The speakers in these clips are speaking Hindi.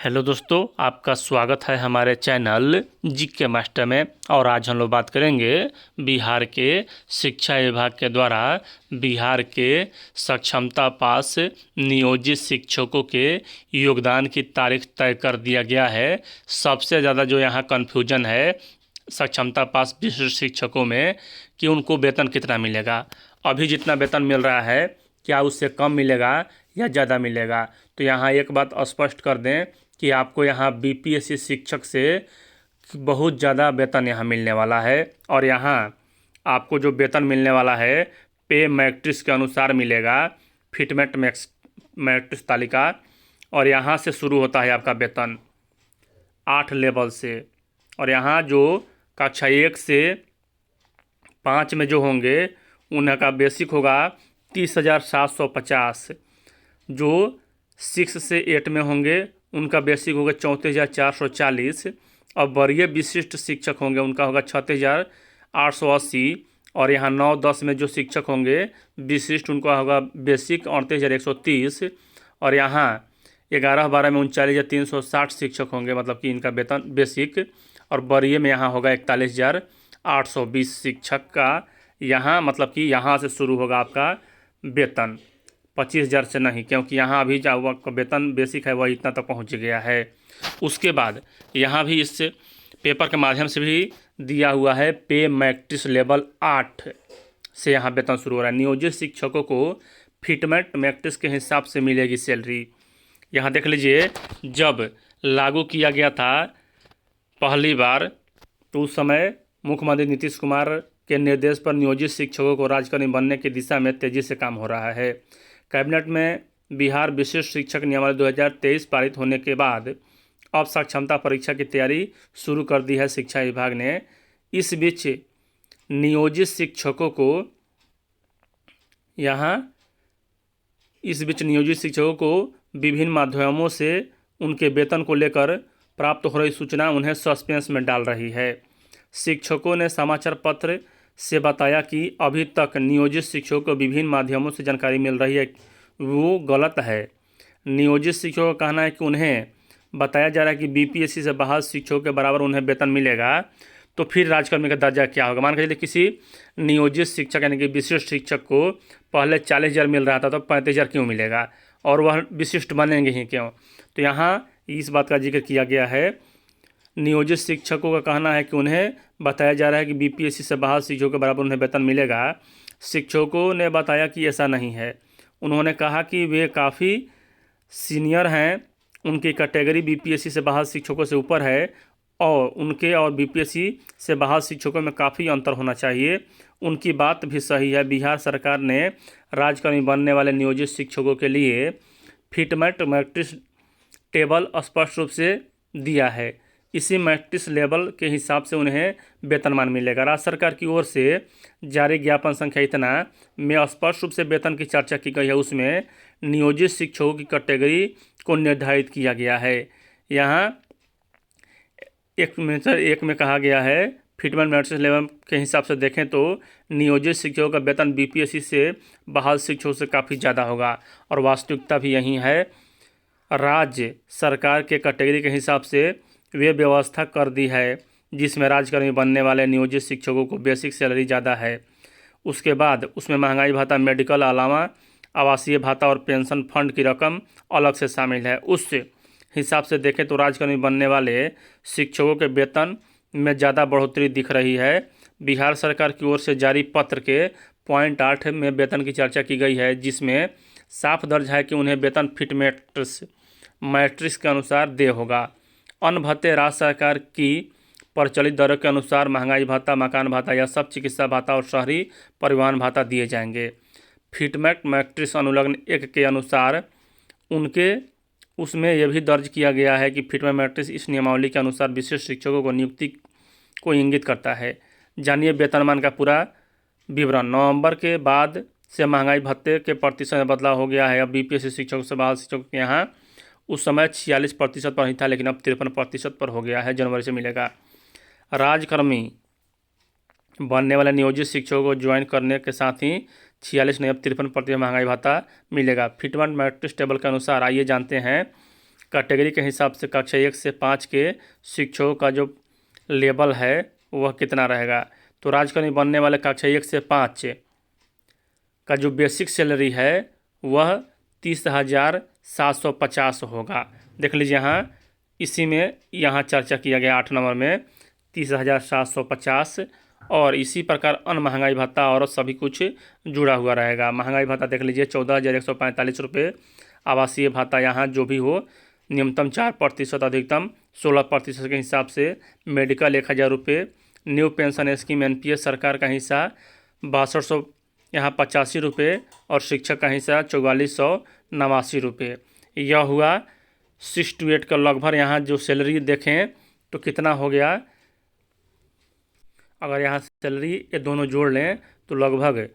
हेलो दोस्तों, आपका स्वागत है हमारे चैनल जीके मास्टर में। और आज हम लोग बात करेंगे बिहार के शिक्षा विभाग के द्वारा बिहार के सक्षमता पास नियोजित शिक्षकों के योगदान की तारीख तय कर दिया गया है। सबसे ज़्यादा जो यहाँ कन्फ्यूजन है सक्षमता पास विशिष्ट शिक्षकों में कि उनको वेतन कितना मिलेगा। अभी जितना वेतन मिल रहा है क्या उससे कम मिलेगा या ज़्यादा मिलेगा। तो यहाँ एक बात स्पष्ट कर दें कि आपको यहाँ बीपीएससी शिक्षक से बहुत ज़्यादा वेतन यहाँ मिलने वाला है। और यहाँ आपको जो वेतन मिलने वाला है पे मैट्रिक्स के अनुसार मिलेगा, फिटमेट मैट्रिक्स तालिका। और यहाँ से शुरू होता है आपका वेतन 8 लेवल से। और यहाँ जो कक्षा 1 से 5 में जो होंगे उनका बेसिक होगा 30,750। जो 6 से 8 में होंगे उनका बेसिक होगा 34,440। और वरीय विशिष्ट शिक्षक होंगे उनका होगा 36,880। और यहाँ 9-10 में जो शिक्षक होंगे विशिष्ट उनका होगा बेसिक 38,130। और यहाँ 11-12 में 39,360 शिक्षक होंगे, मतलब कि इनका वेतन बेसिक। और वरीय में यहाँ होगा 41,820 शिक्षक का। यहाँ मतलब कि यहाँ से शुरू होगा आपका वेतन 25,000 से नहीं, क्योंकि यहाँ अभी जो आपका वेतन बेसिक है वह इतना तक पहुँच गया है। उसके बाद यहाँ भी इस पेपर के माध्यम से भी दिया हुआ है पे मैट्रिक्स लेवल 8 से यहाँ वेतन शुरू हो रहा है। नियोजित शिक्षकों को फिटमेट मैट्रिक्स के हिसाब से मिलेगी सैलरी। यहाँ देख लीजिए, जब लागू किया गया था पहली बार तो उस समय मुख्यमंत्री नीतीश कुमार के निर्देश पर नियोजित शिक्षकों को राजकर्मी बनने की दिशा में तेजी से काम हो रहा है। कैबिनेट में बिहार विशिष्ट शिक्षक नियमावली 2023 पारित होने के बाद अब सक्षमता परीक्षा की तैयारी शुरू कर दी है शिक्षा विभाग ने। इस बीच नियोजित शिक्षकों को विभिन्न माध्यमों से उनके वेतन को लेकर प्राप्त हो रही सूचना उन्हें सस्पेंस में डाल रही है। शिक्षकों ने समाचार पत्र से बताया कि अभी तक नियोजित शिक्षकों को विभिन्न माध्यमों से जानकारी मिल रही है वो गलत है। नियोजित शिक्षकों का कहना है कि उन्हें बताया जा रहा है कि बीपीएससी से बाहर शिक्षकों के बराबर उन्हें वेतन मिलेगा, तो फिर राजकर्मी का दर्जा क्या होगा। मान के चलिए किसी नियोजित शिक्षक यानी कि विशिष्ट शिक्षक को पहले 40,000 मिल रहा था तो 35,000 क्यों मिलेगा, और वह विशिष्ट बनेंगे ही क्यों। तो यहाँ इस बात का जिक्र किया गया है। नियोजित शिक्षकों का कहना है कि उन्हें बताया जा रहा है कि बीपीएससी से बाहर शिक्षकों के बराबर उन्हें वेतन मिलेगा। शिक्षकों ने बताया कि ऐसा नहीं है। उन्होंने कहा कि वे काफ़ी सीनियर हैं, उनकी कैटेगरी बीपीएससी से बाहर शिक्षकों से ऊपर है और उनके और बीपीएससी से बाहर शिक्षकों में काफ़ी अंतर होना चाहिए। उनकी बात भी सही है। बिहार सरकार ने राजकर्मी बनने वाले नियोजित शिक्षकों के लिए फिटमेट मैट्रिक्स टेबल स्पष्ट रूप से दिया है। इसी मैट्रिक्स लेवल के हिसाब से उन्हें वेतनमान मिलेगा। राज्य सरकार की ओर से जारी ज्ञापन संख्या इतना में स्पष्ट रूप से वेतन की चर्चा की गई है। उसमें नियोजित शिक्षकों की कैटेगरी को निर्धारित किया गया है। यहाँ एक में कहा गया है फिटमेट मैट्रिक्स लेवल के हिसाब से देखें तो नियोजित शिक्षकों का वेतन बीपीएससी से बहाल शिक्षकों से काफ़ी ज़्यादा होगा, और वास्तविकता भी यही है। राज्य सरकार के कैटेगरी के हिसाब से वे व्यवस्था कर दी है जिसमें राजकर्मी बनने वाले नियोजित शिक्षकों को बेसिक सैलरी ज़्यादा है। उसके बाद उसमें महंगाई भत्ता, मेडिकल अलावा आवासीय भत्ता और पेंशन फंड की रकम अलग से शामिल है। उस हिसाब से देखें तो राजकर्मी बनने वाले शिक्षकों के वेतन में ज़्यादा बढ़ोतरी दिख रही है। बिहार सरकार की ओर से जारी पत्र के पॉइंट 8 में वेतन की चर्चा की गई है, जिसमें साफ दर्ज है कि उन्हें वेतन फिट मैट्रिक्स के अनुसार दे होगा। अन्य भत्ते राज्य सरकार की प्रचलित दरों के अनुसार महंगाई भत्ता, मकान भत्ता या सब चिकित्सा भत्ता और शहरी परिवहन भत्ता दिए जाएंगे। फिटमेट मैट्रिक्स अनुलग्न 1 के अनुसार उनके उसमें यह भी दर्ज किया गया है कि फिटमेट मैट्रिक्स इस नियमावली के अनुसार विशिष्ट शिक्षकों को नियुक्ति को इंगित करता है। जानिए वेतनमान का पूरा विवरण। नवंबर के बाद से महंगाई भत्ते के प्रतिशत में बदलाव हो गया है। अब बीपीएससी शिक्षकों से बाहर शिक्षकों के यहाँ उस समय 46% पर ही था, लेकिन अब 53% पर हो गया है। जनवरी से मिलेगा। राजकर्मी बनने वाले नियोजित शिक्षकों को ज्वाइन करने के साथ ही 46 नहीं अब 53% महंगाई भत्ता मिलेगा। फिटमेट मैट्रिक्स टेबल के अनुसार आइए जानते हैं कैटेगरी के हिसाब से कक्षा 1 से 5 के शिक्षकों का जो लेवल है वह कितना रहेगा। तो राजकर्मी बनने वाले कक्षा 1 से 5 का जो बेसिक सैलरी है वह 30,750 होगा। देख लीजिए यहाँ इसी में यहाँ चर्चा किया गया 8 नंबर में 30,750, और इसी प्रकार अन्य महंगाई भत्ता और सभी कुछ जुड़ा हुआ रहेगा। महंगाई भत्ता देख लीजिए 14,145 रुपये। आवासीय भत्ता यहाँ जो भी हो न्यूनतम 4%, अधिकतम 16% के हिसाब से। मेडिकल 1,000 रुपये। न्यू पेंशन स्कीम NPS सरकार का हिस्सा 6200 यहाँ 85 रुपये, और शिक्षक का हिस्सा 4489 रुपये। यह हुआ 6 to 8 का लगभग। यहाँ जो सैलरी देखें तो कितना हो गया, अगर यहाँ सैलरी ये दोनों जोड़ लें तो लगभग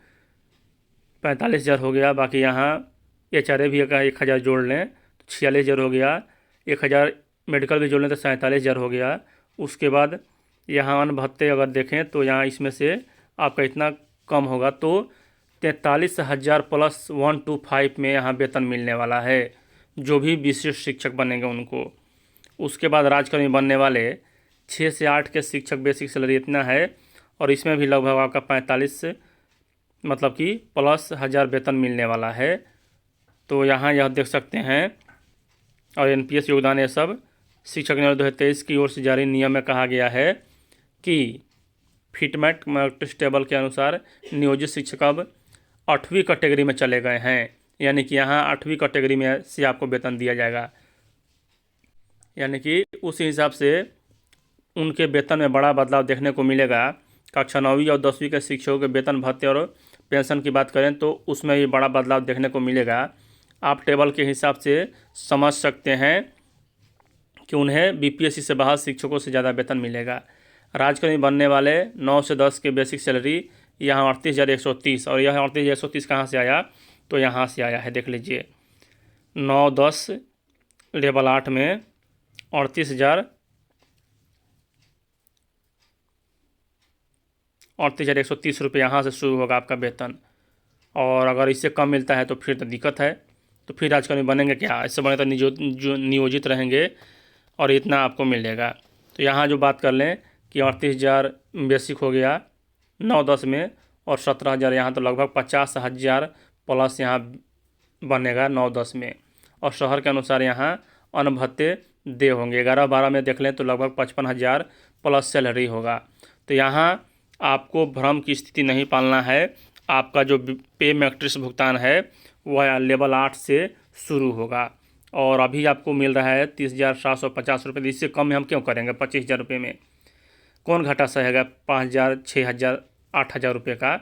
45,000 हो गया। बाकी यहाँ HRA भी 1,000 जोड़ लें तो 46,000 हो गया। 1,000 मेडिकल भी जोड़ लें तो 47,000 हो गया। उसके बाद यहाँ अन्य भत्ते अगर देखें तो यहाँ इसमें से आपका इतना कम होगा, तो 43,000 प्लस 125 में यहाँ वेतन मिलने वाला है जो भी विशिष्ट शिक्षक बनेंगे उनको। उसके बाद राजकर्मी बनने वाले 6 से 8 के शिक्षक बेसिक सैलरी इतना है, और इसमें भी लगभग आपका 45 मतलब कि प्लस 1,000 वेतन मिलने वाला है। तो यहाँ यह देख सकते हैं। और NPS योगदान ये सब शिक्षक नियोजन 2023 की ओर से जारी नियम में कहा गया है कि फिटमेट मैट्रिक्स टेबल के अनुसार नियोजित शिक्षक अब 8वीं कैटेगरी में चले गए हैं, यानी कि यहाँ 8वीं कैटेगरी में से आपको वेतन दिया जाएगा। यानी कि उस हिसाब से उनके वेतन में बड़ा बदलाव देखने को मिलेगा। कक्षा 9वीं और 10वीं के शिक्षकों के वेतन भत्ते और पेंशन की बात करें तो उसमें भी बड़ा बदलाव देखने को मिलेगा। आप टेबल के हिसाब से समझ सकते हैं कि उन्हें BPSC से बाहर शिक्षकों से ज़्यादा वेतन मिलेगा। राजकर्मी बनने वाले 9 से 10 के बेसिक सैलरी यहाँ 38,130, और यह 38,130 कहाँ से आया, तो यहाँ से आया है। देख लीजिए 9-10 लेवल 8 में 38,130 रुपये यहाँ से शुरू होगा आपका वेतन। और अगर इससे कम मिलता है तो फिर तो दिक्कत है। तो फिर राजकर्मी बनेंगे क्या, इससे बने तो नियोजित रहेंगे और इतना आपको मिलेगा। तो यहाँ जो बात कर लें कि 38,000 बेसिक हो गया 9-10 में, और 17,000 यहाँ, तो लगभग 50,000 प्लस यहाँ बनेगा 9-10 में। और शहर के अनुसार यहाँ अन्य भत्ते दे होंगे। 11-12 में देख लें तो लगभग 55,000 प्लस सैलरी होगा। तो यहाँ आपको भ्रम की स्थिति नहीं पालना है। आपका जो पे मैट्रिक्स भुगतान है वह लेवल 8 से शुरू होगा, और अभी आपको मिल रहा है 30,750 रुपये। इससे कम में हम क्यों करेंगे। 25,000 रुपये में कौन घाटा सहेगा 5,000, 6,000, 8,000 रुपये का।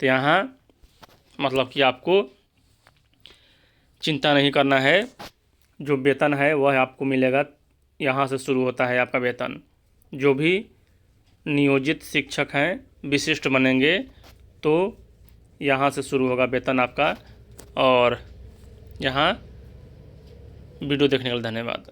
तो यहाँ मतलब कि आपको चिंता नहीं करना है। जो वेतन है वह आपको मिलेगा, यहाँ से शुरू होता है आपका वेतन। जो भी नियोजित शिक्षक हैं विशिष्ट बनेंगे तो यहाँ से शुरू होगा वेतन आपका। और यहाँ वीडियो देखने के लिए धन्यवाद।